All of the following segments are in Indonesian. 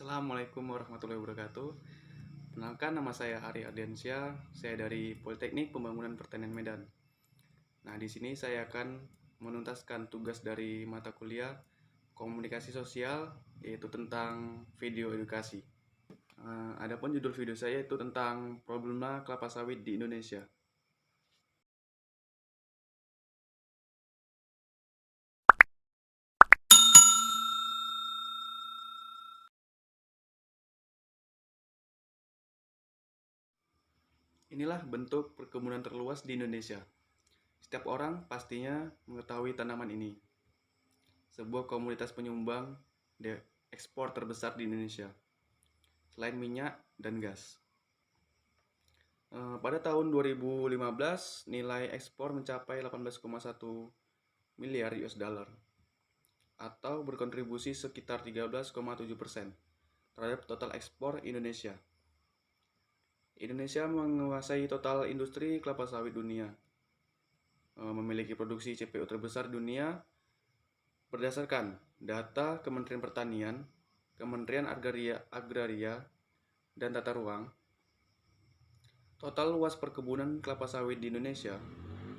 Assalamualaikum warahmatullahi wabarakatuh. Perkenalkan, nama saya Ari Ardiansyah. Saya dari Politeknik Pembangunan Pertanian Medan. Nah, di sini saya akan menuntaskan tugas dari mata kuliah Komunikasi Sosial, yaitu tentang video edukasi. Adapun judul video saya itu tentang problema kelapa sawit di Indonesia. Inilah bentuk perkebunan terluas di Indonesia. Setiap orang pastinya mengetahui tanaman ini. Sebuah komunitas penyumbang ekspor terbesar di Indonesia, selain minyak dan gas. Pada tahun 2015, nilai ekspor mencapai 18,1 miliar US dollar atau berkontribusi sekitar 13,7% terhadap total ekspor Indonesia. Indonesia menguasai total industri kelapa sawit dunia, memiliki produksi CPO terbesar dunia berdasarkan data Kementerian Pertanian, Kementerian Agraria dan Tata Ruang. Total luas perkebunan kelapa sawit di Indonesia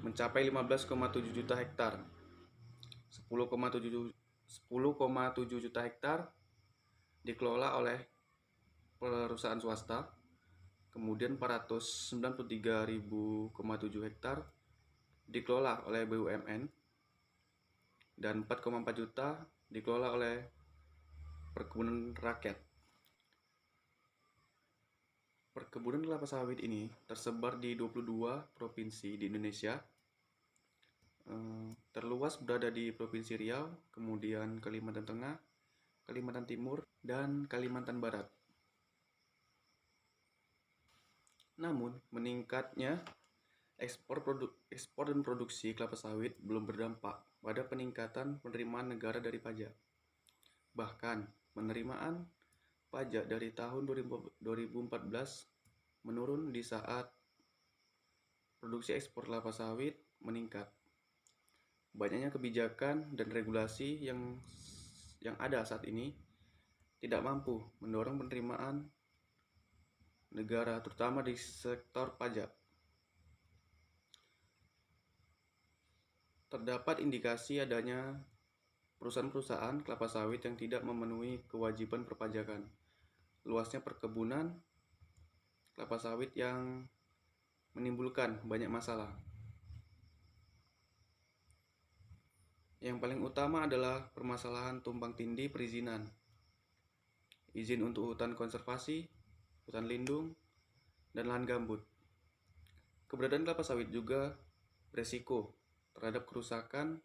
mencapai 15,7 juta hektar. 10,7 juta hektar dikelola oleh perusahaan swasta, kemudian 493.000,7 hektar dikelola oleh BUMN, dan 4,4 juta dikelola oleh perkebunan rakyat. Perkebunan kelapa sawit ini tersebar di 22 provinsi di Indonesia. Terluas berada di Provinsi Riau, kemudian Kalimantan Tengah, Kalimantan Timur, dan Kalimantan Barat. Namun, meningkatnya ekspor dan produksi kelapa sawit belum berdampak pada peningkatan penerimaan negara dari pajak. Bahkan, penerimaan pajak dari tahun 2014 menurun di saat produksi ekspor kelapa sawit meningkat. Banyaknya kebijakan dan regulasi yang ada saat ini tidak mampu mendorong penerimaan negara, terutama di sektor pajak. Terdapat indikasi adanya perusahaan-perusahaan kelapa sawit yang tidak memenuhi kewajiban perpajakan. Luasnya perkebunan kelapa sawit yang menimbulkan banyak masalah. Yang paling utama adalah permasalahan tumpang tindih perizinan, izin untuk hutan konservasi, hutan lindung, dan lahan gambut. Keberadaan kelapa sawit juga beresiko terhadap kerusakan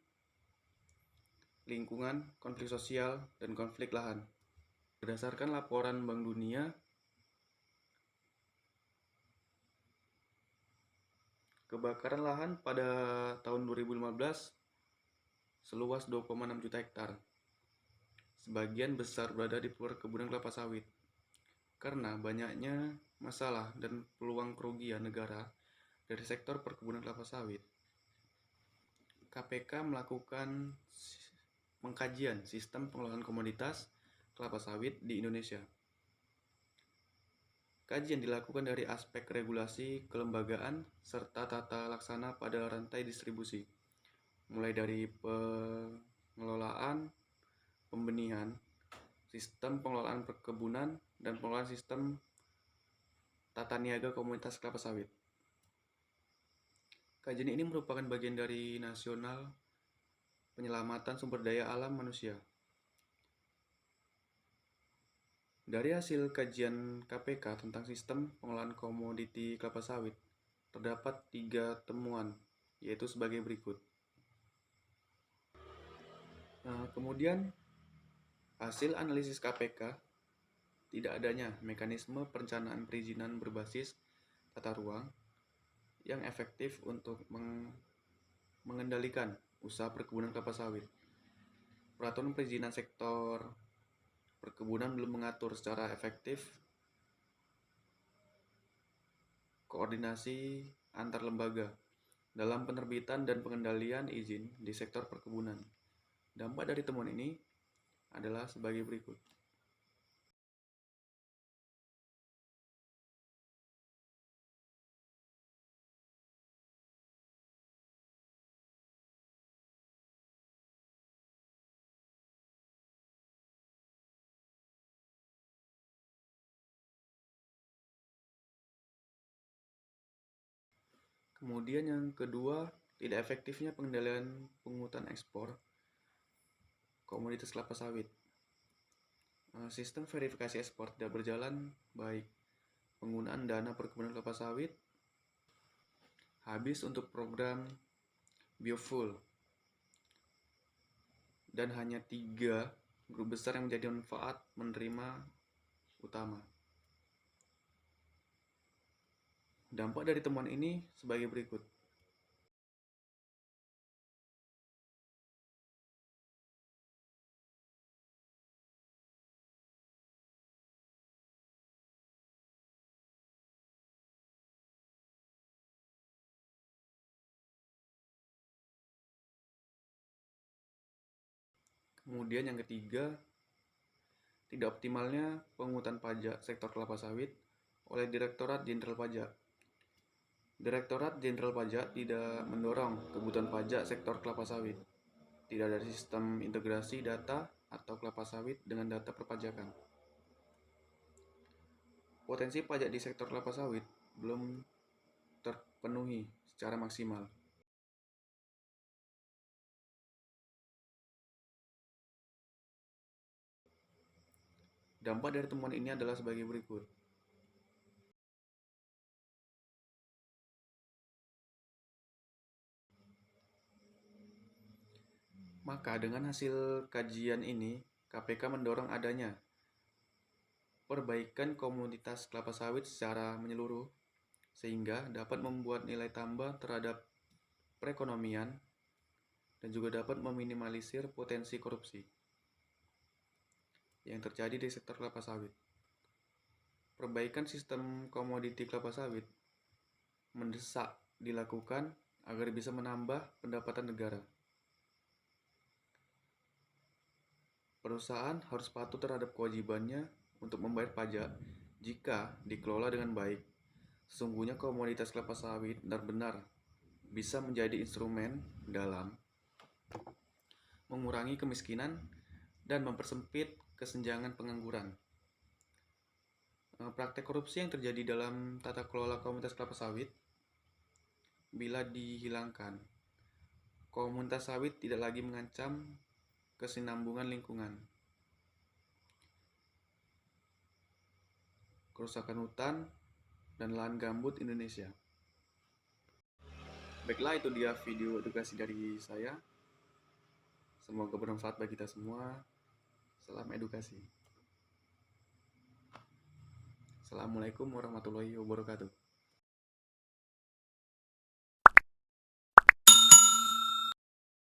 lingkungan, konflik sosial, dan konflik lahan. Berdasarkan laporan Bank Dunia, kebakaran lahan pada tahun 2015 seluas 2,6 juta hektar. Sebagian besar berada di perkebunan kelapa sawit. Karena banyaknya masalah dan peluang kerugian negara dari sektor perkebunan kelapa sawit, KPK melakukan pengkajian sistem pengelolaan komoditas kelapa sawit di Indonesia. Kajian dilakukan dari aspek regulasi, kelembagaan, serta tata laksana pada rantai distribusi, mulai dari pengelolaan, pembenihan, sistem pengelolaan perkebunan, dan pengelolaan sistem tata niaga komunitas kelapa sawit. Kajian ini merupakan bagian dari Nasional Penyelamatan Sumber Daya Alam Manusia. Dari hasil kajian KPK tentang sistem pengelolaan komoditi kelapa sawit, terdapat 3 temuan, yaitu sebagai berikut. Kemudian, hasil analisis KPK, tidak adanya mekanisme perencanaan perizinan berbasis tata ruang yang efektif untuk mengendalikan usaha perkebunan kelapa sawit. Peraturan perizinan sektor perkebunan belum mengatur secara efektif koordinasi antar lembaga dalam penerbitan dan pengendalian izin di sektor perkebunan. Dampak dari temuan ini adalah sebagai berikut. Kemudian yang kedua, tidak efektifnya pengendalian pungutan ekspor komoditas kelapa sawit. Sistem verifikasi ekspor tidak berjalan baik. Penggunaan dana perkebunan kelapa sawit habis untuk program biofuel, dan hanya 3 grup besar yang menjadi manfaat menerima utama. Dampak dari temuan ini sebagai berikut. Kemudian yang ketiga, tidak optimalnya pungutan pajak sektor kelapa sawit oleh Direktorat Jenderal Pajak. Direktorat Jenderal Pajak tidak mendorong kebutuhan pajak sektor kelapa sawit. Tidak ada sistem integrasi data atau kelapa sawit dengan data perpajakan. Potensi pajak di sektor kelapa sawit belum terpenuhi secara maksimal. Dampak dari temuan ini adalah sebagai berikut. Maka dengan hasil kajian ini, KPK mendorong adanya perbaikan komoditas kelapa sawit secara menyeluruh sehingga dapat membuat nilai tambah terhadap perekonomian dan juga dapat meminimalisir potensi korupsi yang terjadi di sektor kelapa sawit. Perbaikan sistem komoditi kelapa sawit mendesak dilakukan agar bisa menambah pendapatan negara. Perusahaan harus patuh terhadap kewajibannya untuk membayar pajak jika dikelola dengan baik. Sesungguhnya komoditas kelapa sawit benar-benar bisa menjadi instrumen dalam mengurangi kemiskinan dan mempersempit kesenjangan pengangguran. Praktek korupsi yang terjadi dalam tata kelola komoditas kelapa sawit bila dihilangkan, komunitas sawit tidak lagi mengancam kesinambungan lingkungan. Kerusakan hutan dan lahan gambut Indonesia. Baiklah, itu dia video edukasi dari saya. Semoga bermanfaat bagi kita semua. Salam edukasi. Assalamualaikum warahmatullahi wabarakatuh.